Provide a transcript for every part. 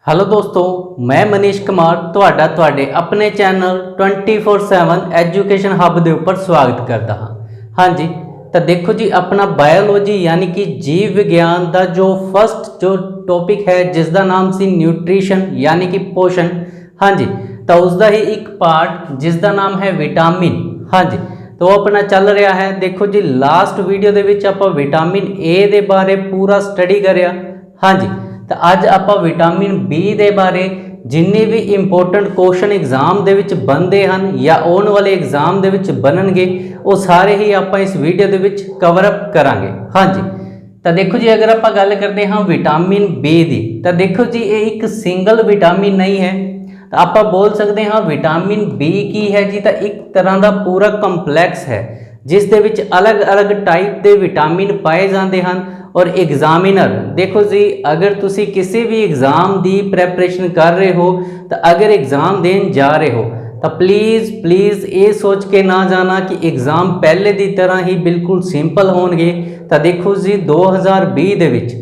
Hello दोस्तों, मैं मनीष कुमार ਤੁਹਾਡੇ अपने चैनल 24/7 एजुकेशन हब के उपर स्वागत करता हाँ। हाँ जी, तो देखो जी अपना बायोलॉजी यानी कि जीव विज्ञान का जो फर्स्ट जो टॉपिक है जिसका नाम सी न्यूट्रिशन यानी कि पोषण। हाँ जी, तो उसका ही एक पार्ट जिसका नाम है विटामिन। हाँ जी, तो अपना चल रहा है। देखो जी लास्ट वीडियो के विच आपां विटामिन ए के बारे पूरा स्टडी करिया। हाँ जी, तो अज आप विटामिन बी के बारे जिन्ने भी इंपोर्टेंट क्वेश्चन एग्जाम दे विच बनते हैं या आने वाले एग्जाम दे विच बननगे वो सारे ही आप इस वीडियो के विच कवर अप करांगे। हाँ जी, तो देखो जी अगर आप गल करते हाँ विटामिन बी की, तो देखो जी ये एक सिंगल विटामिन नहीं है। तो आप बोल सकते हाँ विटामिन बी की है जी, तो एक तरह का पूरा कंपलैक्स है जिस दे विच अलग अलग टाइप के विटामिन पाए जाते हैं। और एग्जामिनर देखो जी अगर तुसी किसी भी एग्जाम की प्रैपरेशन कर रहे हो, तो अगर एग्जाम देन जा रहे हो तो प्लीज़ ये सोच के ना जाना कि एग्जाम पहले की तरह ही बिल्कुल सिंपल होंगे। तो देखो जी 2020 के विच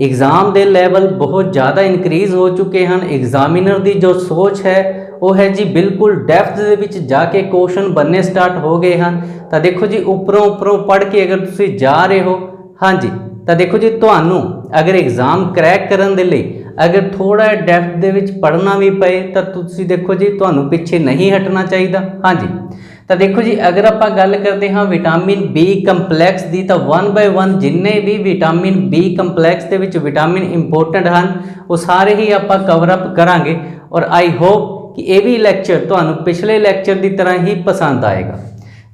एग्जाम के लैवल बहुत ज़्यादा इनक्रीज़ हो चुके हैं। एग्जामिनर की जो सोच है वो है जी बिल्कुल डेप्थ के विच जाके क्वेश्चन बनने स्टार्ट हो गए हैं। तो देखो जी उपरों पढ़ के अगर तुसी जा रहे हो, हाँ जी, तो देखो जी तुहानू अगर एग्जाम क्रैक करने के लिए अगर थोड़ा डेप्थ दे विच पढ़ना भी पे तो तुसी देखो जी तुहानू पीछे नहीं हटना चाहिए। हाँ जी, तो देखो जी अगर आप गल करते हाँ विटामिन बी कंपलैक्स की, तो 1 बाय 1 जिन्ने भी विटामिन बी कंपलैक्स के विच विटामिन इंपोर्टेंट हैं वो सारे ही आप कवर अप करांगे। और आई होप कि ये भी लैक्चर तुहानू पिछले लैक्चर की तरह ही पसंद आएगा।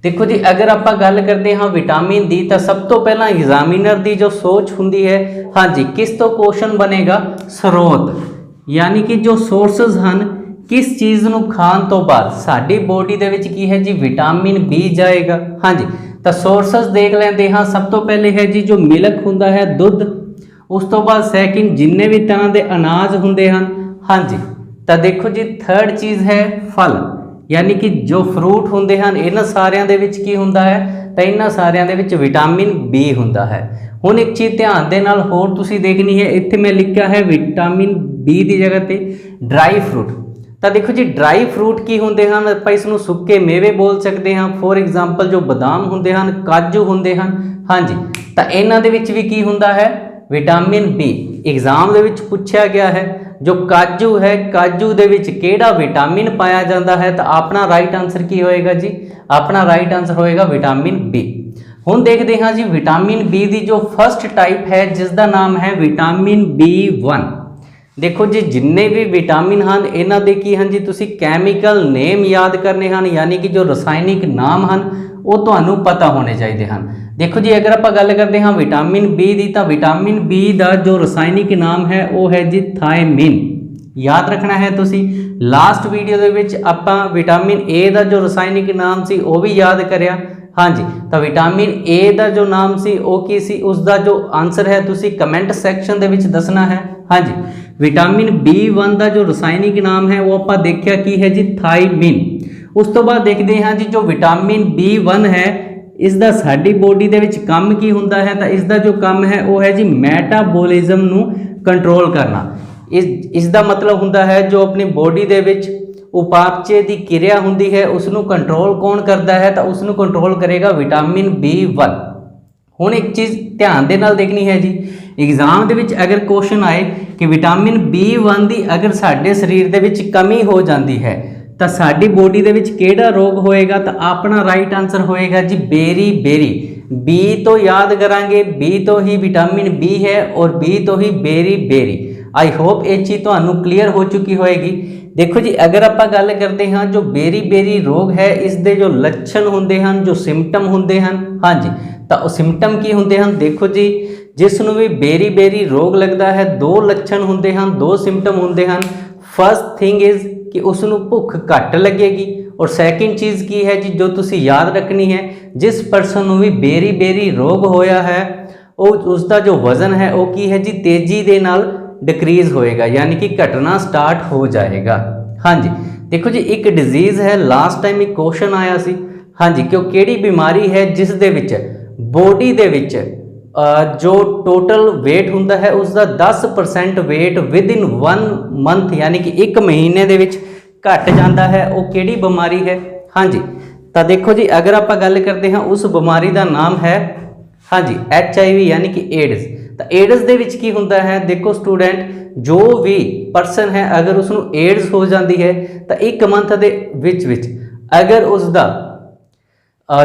देखो जी अगर आप गल करते हाँ विटामिन डी, तो सब तो पहला एग्जामिनर की जो सोच होंगी है, हाँ जी, किस तो क्वेश्चन बनेगा स्रोत यानी कि जो सोर्सेज हैं किस चीज़ को खाण तो बाद साड़ी बॉडी के विच की है जी विटामिन बी जाएगा। हाँ जी, तो सोर्सेज देख लेंगे हाँ। सब तो पहले है जी जो मिल्क होंदा है दुध, उस तो बाद सैकेंड जिन्ने भी तरह के अनाज होंदे हैं। हाँ जी, तो देखो जी थर्ड चीज़ है फल यानी कि जो फ्रूट होंदे हैं। इन्हां सारियां दे विच की हुंदा है, तो इन्हां सारियां दे विच विटामिन बी हुंदा है। हुण एक चीज़ ध्यान दे नाल होर तुसीं देखनी है, इत्थे मैं लिखा है विटामिन बी की जगह पे ड्राई फ्रूट। तो देखो जी ड्राई फ्रूट की होंदे हैं, आपां इसनूं सुक्के मेवे बोल सकते हैं। फॉर एग्जाम्पल जो बादाम होंदे हैं, काजू होंदे हैं। हाँ जी, तो इन्हां दे विच भी की हुंदा है विटामिन बी। एग्जाम दे विच पूछा गया है जो काजू है, काजू दे विच केड़ा विटामिन पाया जाता है, तो अपना राइट आंसर की होएगा जी, अपना राइट आंसर होएगा विटामिन बी। हुण देखते हाँ जी विटामिन बी की जो फर्स्ट टाइप है जिसका नाम है विटामिन B1। देखो जी जिन्ने भी विटामिन हैं इन्हां दे की हैं जी तुसी कैमिकल नेम याद करने हैं यानी कि जो रसायनिक नाम हैं वो तुहानू पता होने चाहिए हैं। देखो जी अगर आप गल करते हाँ विटामिन बी की, तो विटामिन बी का जो रसायनिक नाम है वो है जी थायमिन। याद रखना है तुसी। लास्ट वीडियो के विच आपां विटामिन ए का जो रसायनिक नाम सी वो भी याद करया। हाँ जी, तो विटामिन ए का जो नाम सी वो की सी, उसका जो आंसर है तुसी कमेंट सैक्शन दे विच दसना है। हाँ जी, विटामिन B1 का जो रसायनिक नाम है वो आपां देखिया की है जी थायमिन। उस तो बाद देखते हैं जी जो विटामिन B1 है इसका साडी बॉडी दे विच काम की हुंदा है, तो इसका जो काम है वो है जी मैटाबॉलिज्म नू कंट्रोल करना। इसका मतलब हुंदा है जो अपनी बॉडी दे विच उपापचय की क्रिया हुंदी है उसनू कंट्रोल कौन करता है, तो उसनू कंट्रोल करेगा विटामिन B1। हुण एक चीज़ ध्यान दे नाल देखनी है जी, एग्जाम दे विच अगर क्वेश्चन आए कि विटामिन B1 की अगर साडे शरीर दे विच कमी हो जाती है तो साडी बॉडी दे विच केड़ा रोग होएगा, तो अपना राइट आंसर होएगा जी बेरी बेरी। बी तो याद करांगे, बी तो ही विटामिन बी है और बी तो ही बेरी बेरी। आई होप ये चीज़ तुहानू क्लीयर हो चुकी होएगी। देखो जी अगर आप गल करते हैं जो बेरी बेरी रोग है इसके जो लक्षण होंदे हैं, जो सिम्पटम होंदे हैं, हाँ जी, तो सिम्पटम की होंदे हैं। देखो जी जिसनू भी बेरी बेरी रोग लगता है दो लक्षण होंदे हैं, दो सिम्पटम होंदे हैं। फर्स्ट थिंग इज़ कि उसनू भुख घट लगेगी, और सैकेंड चीज़ की है जी जो तुसी याद रखनी है जिस परसन नू भी बेरी बेरी रोग होया है वो उसका जो वजन है वो की है जी तेजी दे नाल डिक्रीज़ होएगा यानी कि घटना स्टार्ट हो जाएगा। हाँ जी, देखो जी एक डिजीज़ है, लास्ट टाइम एक क्वेश्चन आया सी। हाँ जी, क्यों केड़ी बीमारी है जिस दे विच बॉडी दे विच जो टोटल वेट हुंदा है उसका 10% वेट विद इन 1 मंथ यानी कि 1 महीने दे विच घट जाता है, वो किहड़ी बीमारी है? हाँ जी, तो देखो जी अगर आप गल करते हैं उस बीमारी का नाम है हाँ जी HIV यानी कि एड्स। तो एड्स दे विच की हुंदा है? देखो स्टूडेंट, जो भी परसन है अगर उसनू एड्स हो जाती है तो 1 मंथ दे विच अगर उसका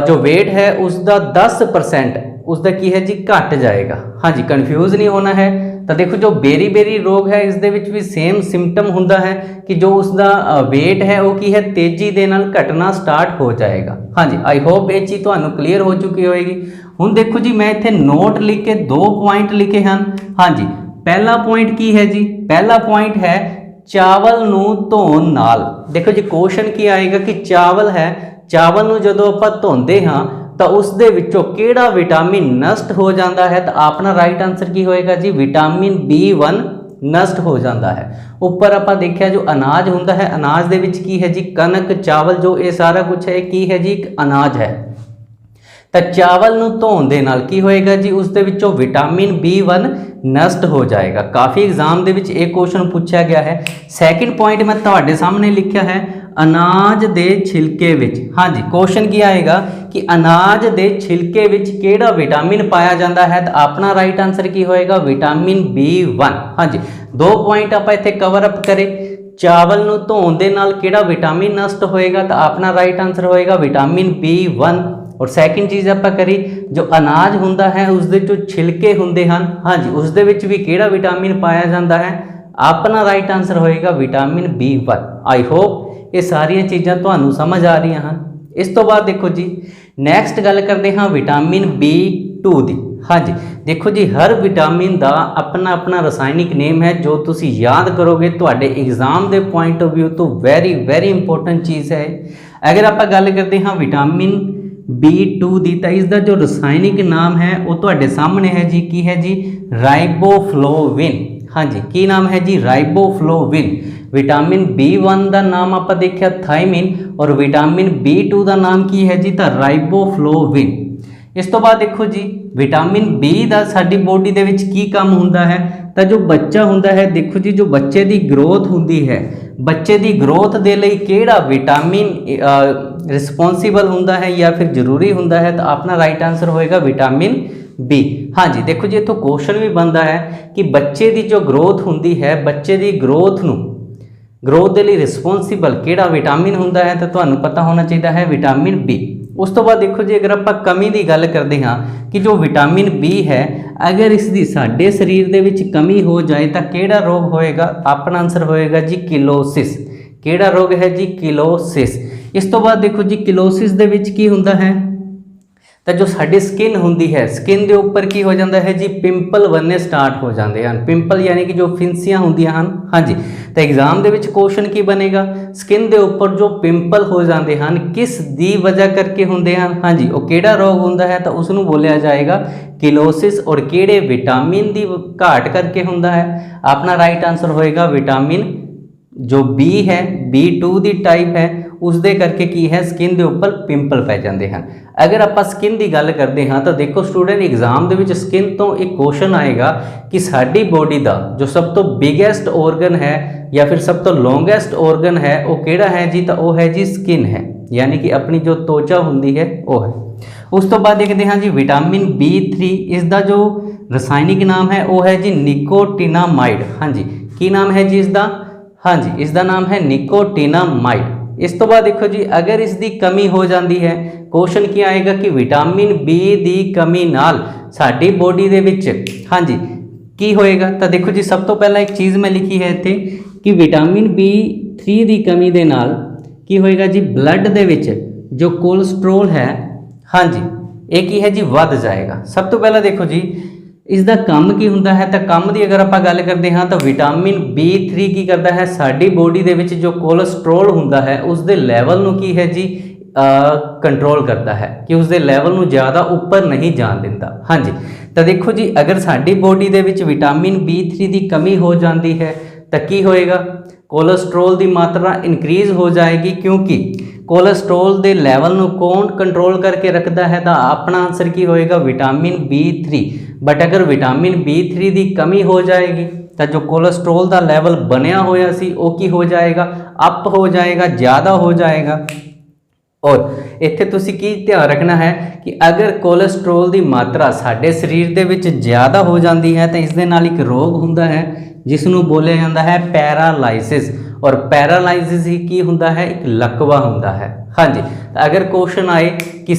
जो वेट है उसका 10% उसका की है जी घट जाएगा। हाँ जी, कन्फ्यूज़ नहीं होना है। तो देखो जो बेरी बेरी रोग है इस दे विच भी सेम सिम्पटम हुंदा है कि जो उसका वेट है वो की है तेजी दे नाल घटना स्टार्ट हो जाएगा। हाँ जी, आई होप ये चीज़ तुहानू क्लीयर हो चुकी होएगी। हुण देखो जी मैं इत्थे नोट लिख के 2 पॉइंट लिखे हैं। हाँ जी, पहला पॉइंट की है जी? पहला पॉइंट है चावल नू धोन नाल। देखो जी क्वेश्चन की आएगा कि चावल है, चावल नू जदों आपां धोंदे हाँ तो उस दे विचों केड़ा विटामिन नष्ट हो जाता है? तो अपना राइट आंसर की होएगा जी विटामिन B1 नष्ट हो जाता है। ऊपर आपां देखिया जो अनाज हुंदा है, अनाज दे विच की है जी कनक चावल, जो ये सारा कुछ है की है जी एक अनाज है। तो चावल नू धोण दे नाल की होएगा जी उस दे विचों विटामिन B1 नष्ट हो जाएगा। काफ़ी एग्जाम दे विच एक क्वेश्चन पूछा गया है। सैकेंड पॉइंट मैं तुहाडे सामने लिखा है अनाज दे छिलके विच। हाँ जी, क्वेश्चन की आएगा कि अनाज दे छिलके विच केड़ा विटामिन पाया जाता है? तो अपना राइट आंसर की होएगा विटामिन B1। हाँ जी, 2 पॉइंट आप इत्थे कवर अप करें। चावल नू धोण दे नाल केड़ा विटामिन नष्ट होएगा? तो अपना राइट आंसर होएगा विटामिन B1। और सैकेंड चीज़ आप करी जो अनाज हुंदा है उसके जो छिलके हुंदे हैं, हाँ जी, उस दे विच भी केड़ा विटामिन पाया जाता है? अपना राइट आंसर होएगा विटामिन B1। आई होप ये सारिया चीज़ां तुहानू समझ आ रही हैं। इस तो बाद देखो जी नैक्सट गल करते हाँ विटामिन B2 की। हाँ जी, देखो जी हर विटामिन का अपना अपना रसायनिक नेम है जो तुसी याद करोगे तुहाडे एग्जाम के पॉइंट ऑफ व्यू तो वेरी वेरी इंपॉर्टेंट चीज़ है। अगर आप गल करते हाँ विटामिन B2 की तो इसका जो रसायनिक नाम है वो तुहाडे सामने है जी, की है जी राइबोफ्लोविन। हाँ जी, की नाम है जी राइबोफ्लोविन। विटामिन B1 का नाम आप देखा थायमिन और विटामिन B2 का नाम की है जी तो राइबोफ्लोविन। इस तो बाद देखो जी विटामिन B का साडी बॉडी दे विच की काम हुंदा है? तो जो बच्चा हुंदा है, देखो जी जो बच्चे की ग्रोथ हुंदी है, बच्चे की ग्रोथ दे लई केड़ा विटामिन रिस्पोंसिबल हुंदा है या फिर जरूरी हुंदा है? तो अपना राइट आंसर होएगा विटामिन B। हाँ जी, देखो जी तो क्वेश्चन भी बनता है कि बच्चे की जो ग्रोथ हुंदी है, बच्चे की ग्रोथ नू ग्रोथ के लिए रिस्पोंसिबल केड़ा विटामिन हुंदा है? तो तुहानू पता होना चाहिए है विटामिन B। उस तो बाद देखो जी अगर आप कमी की गल करते हाँ कि जो विटामिन B है अगर इसकी साडे शरीर दे विच कमी हो जाए तो केड़ा रोग होएगा? अपना आंसर होएगा जी किलोसिस। केड़ा रोग है जी? किलोसिस। इस तो बाद देखो जी किलोसिस दे विच की हुंदा है? तो जो साड़ी स्किन होंगी है, स्किन के उपर की हो जाता है जी पिंपल बनने स्टार्ट हो जाते हैं। पिंपल यानी कि जो फिंसियां होंदियां हैं। हाँ जी, तो एग्जाम के क्वेश्चन की बनेगा स्किन के उपर जो पिंपल हो जाते हैं किस दी वजह करके होंगे हैं? हाँ जी, वो केड़ा रोग होंदा है? तो उसनू बोलिया जाएगा किलोसिस। और केड़े विटामिन की घाट करके होंदा है? अपना राइट आंसर होएगा विटामिन जो B है B2 की टाइप है उसदे करके की है स्किन के उपर पिंपल पै जाते हैं। अगर आप स्किन की गल करते हाँ तो देखो स्टूडेंट एग्जाम के स्किन तो एक क्वेश्चन आएगा कि साडी बॉडी का जो सब तो बिगेस्ट ऑर्गन है या फिर सब तो लॉन्गेस्ट ऑर्गन है वो केड़ा है जी? तो वो है जी स्किन है, यानी कि अपनी जो त्वचा होंदी है वो है। उस तो बाद देखते हैं जी विटामिन B3, इसका जो रसायनिक नाम है वो है जी निकोटिनामाइड। हाँ जी, की नाम है जी इसका? हाँ जी, इसका नाम है निकोटिनामाइड। इस तो बाद देखो जी अगर इसकी कमी हो जाती है, क्वेश्चन क्या आएगा कि विटामिन B की कमी नाल साडी बॉडी दे विच हाँ जी की होएगा? तो देखो जी सब तो पहला एक चीज़ मैं लिखी है इत्थे कि विटामिन B3 की कमी दे नाल की होएगा जी ब्लड दे विच जो कोलेस्ट्रोल है, हाँ जी, एक ही है जी वध जाएगा। सब तो पहला देखो जी इसका काम की हुंदा है? तो काम की अगर आप गल करते हाँ तो विटामिन B3 की करता है साडी बॉडी दे विच जो कोलेस्ट्रोल हुंदा है उसके लैवल नू की है जी कंट्रोल करता है कि उसके लैवल नू ज़्यादा ऊपर नहीं जान दिंदा। हाँ जी, तो देखो जी अगर साडी body they which vitamin B3 की कमी हो जाती है तो की होएगा? कोलेस्ट्रोल की मात्रा इनक्रीज़ हो जाएगी, क्योंकि कोलेस्ट्रोल के लैवल नू कौन कंट्रोल करके रखता है? तो अपना आंसर की होएगा विटामिन B3। बट अगर विटामिन B3 की कमी हो जाएगी तो जो कोलेस्ट्रोल का लैवल बनया होया सी वो की हो जाएगा, अप हो जाएगा, ज़्यादा हो जाएगा। और इत्थे तुसी की ध्यान रखना है कि अगर कोलेस्ट्रोल की मात्रा साडे शरीर दे विच ज़्यादा हो जाती है तो इस दे नाल एक रोग हुंदा है जिसनों बोलिया जाता है पैरालाइसिस। और पैरालाइसिस ही की हुंदा है, एक लकवा हुंदा है। हाँ जी, तो अगर क्वेश्चन आए कि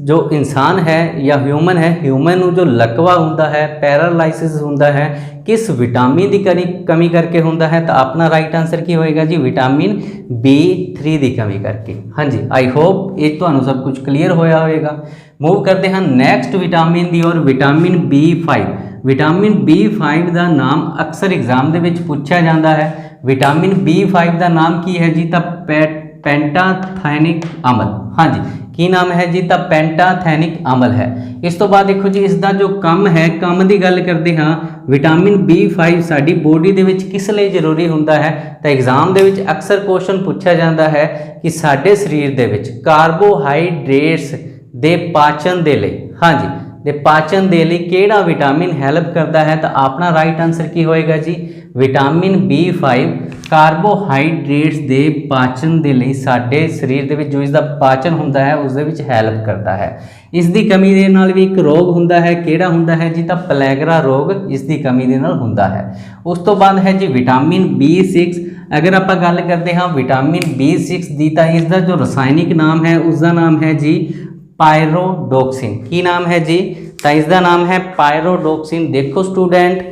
जो इंसान है या ह्यूमन है, ह्यूमन जो लकवा हुंदा है, पैरालाइसिस हुंदा है, किस विटामिन की कमी करके हुंदा है, तो अपना राइट आंसर की होएगा जी विटामिन B3 की कमी करके। हाँ जी, आई होप ये तो सब कुछ क्लीयर होया होएगा। मूव करते हैं नैक्सट विटामिन की और विटामिन B5। विटामिन B5 का नाम अक्सर एग्जाम के पूछा जाता है। विटामिन B5 का नाम की है जी, तो पेंटाथेनिक अम्ल। हाँ जी, की नाम है जी, तो पेंटाथेनिक अम्ल है। इस तो बाद देखो जी इसका जो कम है, कम की गल करते हाँ, विटामिन B5 साडी बॉडी दे विच किस लिए जरूरी हुंदा है, तो एग्जाम दे विच अक्सर क्वेश्चन पूछा जाता है कि साडे शरीर दे विच कार्बोहाइड्रेट्स दे पाचन दे लई, हाँ जी, दे पाचन दे लई केड़ा विटामिन हैल्प करता है, तो अपना राइट आंसर की होएगा जी विटामिन B5 कार्बोहाइड्रेट्स दे पाचन दे लई साडे शरीर दे विच जो इसका पाचन हुंदा है उस दे विच हैल्प करता है। इसकी कमी दे नाल भी एक रोग हुंदा है, केड़ा हुंदा है जी, तो प्लेगरा रोग इसकी कमी दे नाल हुंदा है। उस तो बाद है जी विटामिन B6। अगर आप गल करते हाँ विटामिन B6 दी, तो इसका जो रसायनिक नाम है उसका नाम है जी पायरोडोक्सिन। की नाम है जी, तो इसका नाम है पायरोडोक्सिन। देखो स्टूडेंट,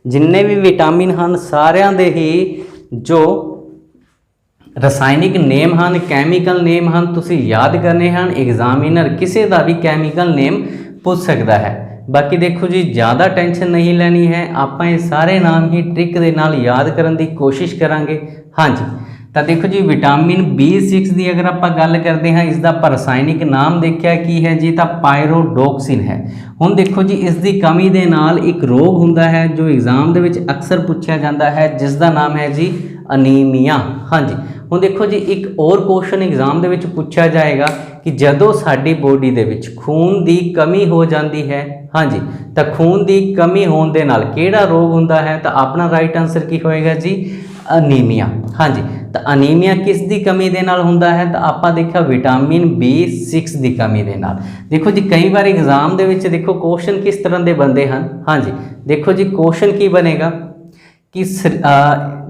जिन्ने भी विटामिन हैं सारिਆਂ ਦੇ ही जो रसायनिक नेम हैं, कैमिकल नेम हैं, तुसी याद करने हैं। एग्जामिनर किसी का भी कैमिकल नेम पूछ सकता है। बाकी देखो जी ज़्यादा टेंशन नहीं लेनी है, आप ये सारे नाम ही ट्रिक के नाल याद करने की कोशिश करांगे। हाँ जी, तो देखो जी विटामिन B6 की अगर आप गल करते हैं, इसका रसायनिक नाम देखा की है जी, तो पायरोडोक्सिन है। हुण देखो जी इसकी कमी दे नाल एक रोग हुंदा है जो एग्जाम दे विच अक्सर पूछा जाता है, जिसका नाम है जी अनीमिया। हाँ जी, हुण देखो जी एक और क्वेश्चन एग्जाम दे विच पूछा जाएगा कि जदों साडी बॉडी दे विच खून की कमी हो जाती है, हाँ जी, तो खून की कमी होने दे नाल केड़ा रोग हुंदा है, तो अपना राइट आंसर की होएगा जी अनीमिया। हाँ जी, तो अनीमिया किस दी कमी दे नाल हुंदा है, तो आपा देखा विटामिन B6 की कमी दे नाल। देखो जी कई बार एग्जाम दे विच देखो क्वेश्चन किस तरह के बनते हैं। हाँ जी, देखो जी क्वेश्चन की बनेगा कि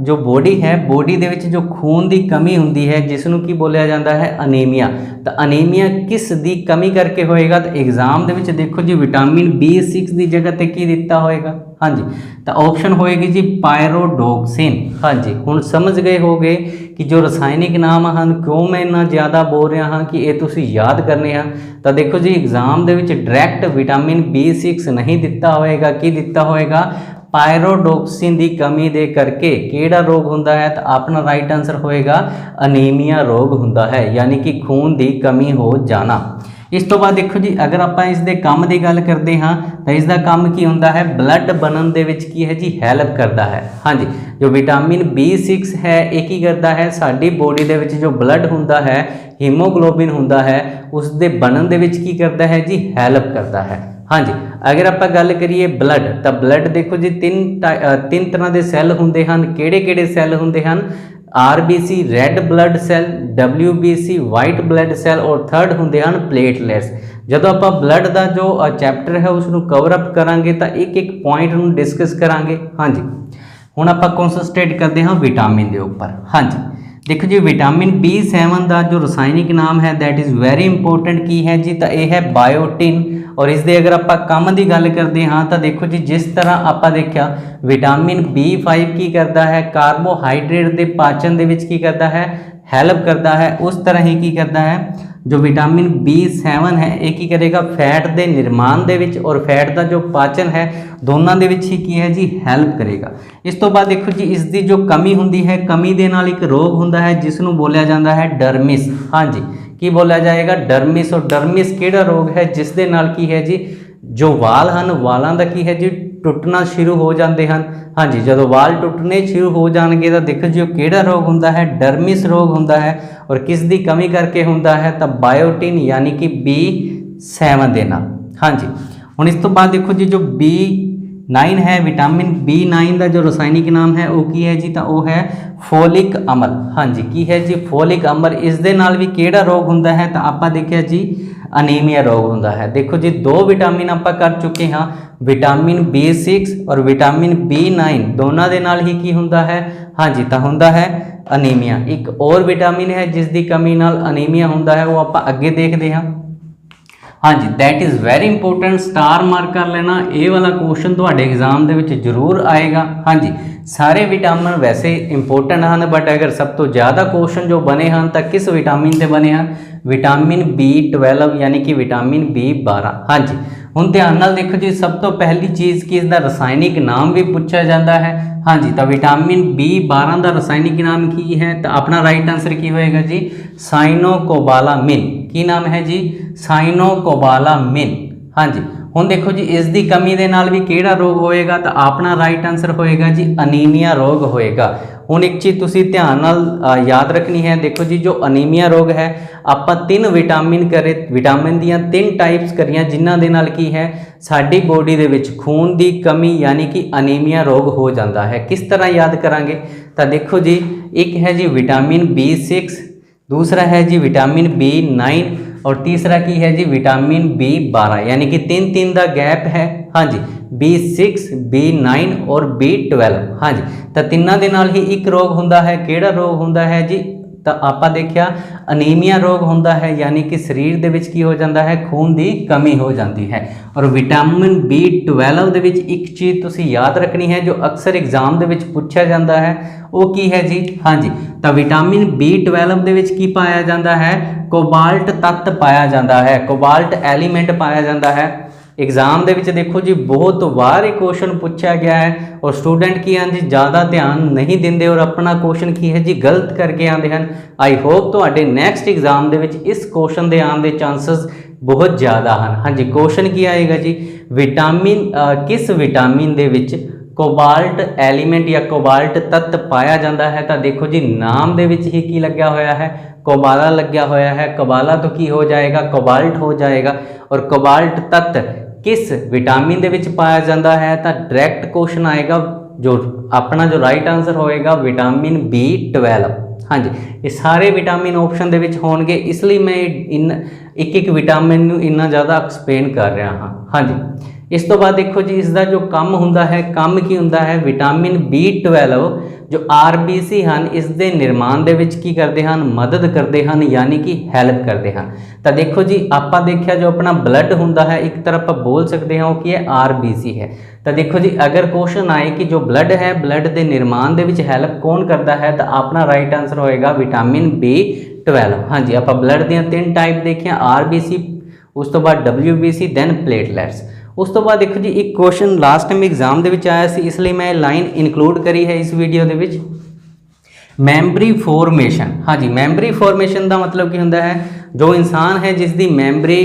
जो बॉडी है, बॉडी दे विच जो खून की कमी हुंदी है जिसनों की बोलिया जाता है अनीमिया, तो अनीमिया किस दी कमी करके होएगा, तो एग्जाम दे विच देखो जी विटामिन B6 की जगह ते की दिता होएगा। हाँ जी, तो ऑप्शन होएगी जी पायरोडोक्सिन। हाँ जी, हुण समझ गए होगे कि जो रसायनिक नाम हैं क्यों मैं इन्ना ज़्यादा बोल रहा हाँ कि ये तुसी याद करने हैं। तो देखो जी एग्जाम दे विच डायरैक्ट विटामिन B6 नहीं दिता होएगा, की दिता होएगा पायरोडोक्सिन की कमी दे करके केड़ा रोग हुंदा है, तो अपना राइट आंसर होएगा अनीमिया रोग हुंदा है, यानी कि खून की कमी हो जाना। इस तो बाद देखो जी अगर आप इसके काम की गल करते हाँ, तो इसका काम की हुंदा है ब्लड बनन दे विच की है जी हेल्प करता है। हाँ जी, जो विटामिन B6 है एक ही करता है साडी बॉडी दे विच जो ब्लड हुंदा है, हीमोग्लोबिन हुंदा है, उस दे बनन दे विच की करता है जी हेल्प करता है। हाँ जी, अगर आप गल करिए ब्लड, तो ब्लड देखो जी तीन तरह के सैल होंगे हैं। केड़े सैल होंगे हैं, RBC red blood cell, WBC white blood cell, और थर्ड होंगे हैं प्लेटलेट्स। जदों आप ब्लड का जो चैप्टर है उसको कवर अप करांगे तो एक एक पॉइंट में डिस्कस करांगे। हाँ जी, हुण आप कॉन्सनट्रेट करते हैं विटामिन के ऊपर। हाँ जी, देखो जी विटामिन B7 का जो रसायनिक नाम है दैट इज़ वेरी इंपोर्टेंट की है जी, तो यह है बायोटिन। और इसके अगर आप काम की गल करते हाँ, तो देखो जी जिस तरह आप देखा विटामिन B5 की करता है कार्बोहाइड्रेट के पाचन दे विच की करता है हेल्प करता है, उस तरह ही की करता है जो विटामिन B7 है एक ही करेगा फैट के निर्माण दे विच और फैट का जो पाचन है दोनों दे विच ही की है जी हेल्प करेगा। इस तो बाद देखो जी इसकी जो कमी हुंदी है, कमी दे नाल एक रोग हुंदा है जिसनों बोलिया जाता है डर्मिस। हाँ जी, की बोलिया जाएगा डर्मिस। और डर्मिस केड़ा रोग है जिस दे नाल की है जी जो वाल हैं वालों का की है जी टुटना शुरू हो जाते हैं। हाँ जी, जो वाल टुटने शुरू हो जाएंगे तो देखो जी केड़ा रोग होंदा है, डर्मिस रोग होंदा है। और किस दी कमी करके होंदा है, तो बायोटिन यानी कि B7 देना। हाँ जी, ਹੁਣ ਇਸ ਤੋਂ ਬਾਅਦ देखो जी जो B9 है विटामिन B9 का जो रसायनिक नाम है वो की है जी, तो वो है फोलिक अमल। हाँ जी की है जी फोलिक अमल। इस दे नाल भी किहड़ा रोग हुंदा है, तो आपां देखिया जी अनीमिया रोग हुंदा है। देखो जी दो विटामिन आपां कर चुके हाँ, विटामिन B6 और विटामिन B9 दोनों दे नाल ही की हुंदा है, हाँ जी तो हुंदा है अनीमिया। एक और विटामिन है जिस दी कमी नाल अनीमिया हुंदा है, वो आपां अगे देखते हैं। हाँ जी that is very important, star mark कर लेना, ये वाला क्वेश्चन तुहाडे एग्जाम दे विच जरूर आएगा। हाँ जी सारे विटामिन वैसे इंपोर्टेंट हैं, बट अगर सब तो ज़्यादा क्वेश्चन जो बने हैं तो किस विटामिन से बने हैं, विटामिन B12 यानी कि विटामिन B12। हाँ जी हुण ध्यान नाल देखो जी, सब तो पहली चीज़ कि इसका रसायनिक नाम भी पूछा जाता है। हाँ जी तो विटामिन B12 का रसायनिक नाम की है, तो अपना राइट आंसर की होएगा जी साइनोकोबालामिन। की नाम है जी साइनोकोबालामिन। हाँ जी हुण देखो जी इसकी कमी के नाल भी किहड़ा रोग होएगा, तो अपना राइट आंसर होएगा जी अनीमिया रोग होएगा। हुण एक चीज़ तुसी ध्यान नाल याद रखनी है, देखो जी जो अनीमिया रोग है आपां 3 विटामिन दियां 3 टाइप्स करियां जिन्हां दे नाल की है साडी बॉडी दे विच खून की कमी यानी कि अनीमिया रोग हो जाता है। किस तरह याद करांगे, तो देखो जी एक है जी विटामिन B6, दूसरा है जी विटामिन B9 और तीसरा की है जी विटामिन B12 यानी कि 3 का गैप है। हाँ जी B6 B9 और B12। हाँ जी तो तिन्ना दे नाल ही एक रोग हुंदा है, किहड़ा रोग हुंदा है जी, तो आपां देखिया अनीमिया रोग हुंदा है यानी कि शरीर दे विच की हो जाता है, खून की कमी हो जाती है। और विटामिन B12 दे विच एक चीज़ तुसी याद रखनी है जो अक्सर एग्जाम दे विच पूछा जाता है, वो की है जी, हाँ जी तो विटामिन B12 दे विच की पाया जाता है, कोबाल्ट तत्त पाया जाता है, कोबाल्ट एलीमेंट पाया जाता है। एग्जाम दे विच देखो जी बहुत बार ये क्वेश्चन पूछा गया है और स्टूडेंट की हैं जी ज़्यादा ध्यान नहीं देंगे और अपना क्वेश्चन की है जी गलत करके आते हैं। आई होप तुहाडे नैक्सट एग्जाम दे विच इस क्वेश्चन के आने के चांसेस बहुत ज़्यादा हैं। हाँ जी क्वेश्चन की आएगा जी विटामिन किस विटामिन दे विच कोबाल्ट एलीमेंट या कोबाल्ट तत्त पाया जाता है, तो देखो जी नाम दे विच ही की लग्या होया है, कोबाला लग्या होया है। कोबाला तो की हो जाएगा, कोबाल्ट हो जाएगा। और कोबाल्ट तत्त किस विटामिन दे विच पाया जाता है, तो डायरैक्ट क्वेश्चन आएगा जो अपना जो राइट आंसर होएगा विटामिन B12। हाँ जी ये सारे विटामिन ऑप्शन दे विच होणगे, इसलिए मैं इन एक विटामिन नूं इन्ना ज़्यादा एक्सप्लेन कर रहा हाँ। हाँ जी इस तो बाद देखो जी इसका जो कम हुंदा है, कम की हुंदा है, विटामिन B12 जो RBC हैं इस दे निर्माण दे विच की करते हैं, मदद करते हैं यानी कि हैल्प करते हैं। तो देखो जी आपां देखिया जो अपना ब्लड हुंदा है एक तरफ आप बोल सकते हैं वो की है RBC है। तो देखो जी अगर क्वेश्चन आए कि जो ब्लड है ब्लड के निर्माण दे विच हैल्प कौन करता है, तो अपना राइट आंसर होएगा विटामिन B12। हाँ जी आप ब्लड दियां 3 टाइप देखिए, RBC उस तो बाद WBC दैन प्लेटलैट्स। उस तो बाद देखो जी एक क्वेश्चन लास्ट टाइम एग्जाम दे विच आया सी, इसलिए मैं लाइन इंक्लूड करी है इस वीडियो दे विच, मैमरी फॉर्मेशन। हाँ जी मैमरी फॉर्मेशन का मतलब की हुंदा है जो इंसान है जिसकी मैमरी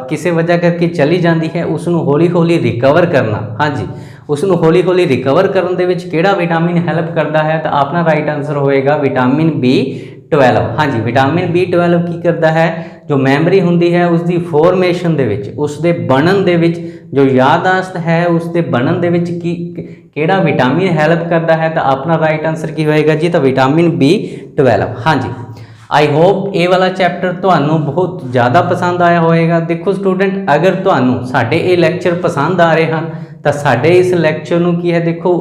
किसी वजह करके चली जाती है उसनों हौली हौली रिकवर करना। हाँ जी उसनों हौली हौली रिकवर करने दे विच किहड़ा विटामिन हैल्प करता है, तो अपना राइट आंसर होएगा विटामिन B12। हाँ जी विटामिन B12 की करता है जो मैमरी हुंदी है उसकी फॉर्मेशन दे विच, उसके बनन दे विच, जो यादाश्त है उसके बनन दे विच की केड़ा विटामिन हैल्प करता है, तो अपना राइट आंसर की होएगा जी, तो विटामिन B12। हाँ जी आई होप ये वाला चैप्टर तुहानू बहुत ज़्यादा पसंद आया होएगा। देखो स्टूडेंट अगर तुहानू साडे ये लैक्चर पसंद आ रहे हैं तो साडे इस लैक्चर नू की है देखो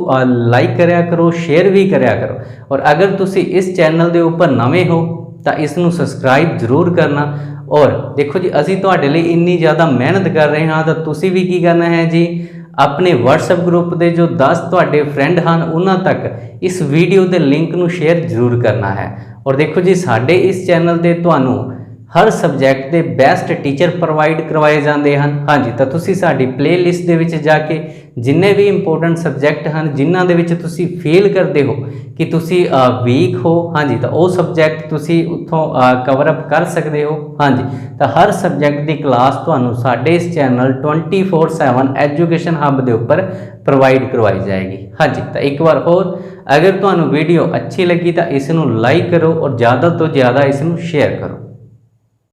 लाइक करया करो, शेयर भी करया करो, और अगर तुसी इस चैनल के उपर नवे हो तो इसनू सब्सक्राइब जरूर करना। और देखो जी असी तुहाडे लई इन्नी ज़्यादा मेहनत कर रहे हैं, तो तुसी भी की करना है जी अपने WhatsApp ग्रुप के जो 10 तुहाडे फ्रेंड हैं उन्हां तक इस वीडियो के लिंक नू शेयर जरूर करना है। और देखो जी साडे इस चैनल ते तुहानू हर सबजैक्ट के बेस्ट टीचर प्रोवाइड करवाए जाते हैं। हाँ जी तो तुसी साडी प्ले लिस्ट दे विच जाके जिन्ने भी इंपोर्टेंट सबजैक्ट हैं जिन्हां दे विच तुसी फील करते हो कि तुसी वीक हो, हाँ जी तो वो सबजैक्ट तुसी उत्थों कवर अप कर सकते हो। हाँ जी तो हर सबजैक्ट की क्लास तुहानू साडे इस चैनल 24/7 एजुकेशन हब के उपर प्रोवाइड करवाई जाएगी। हाँ जी तो एक बार होर अगर तुहानू वीडियो अच्छी लगी तो इसनू लाइक करो और ज़्यादा तो ज़्यादा इसनू शेयर करो।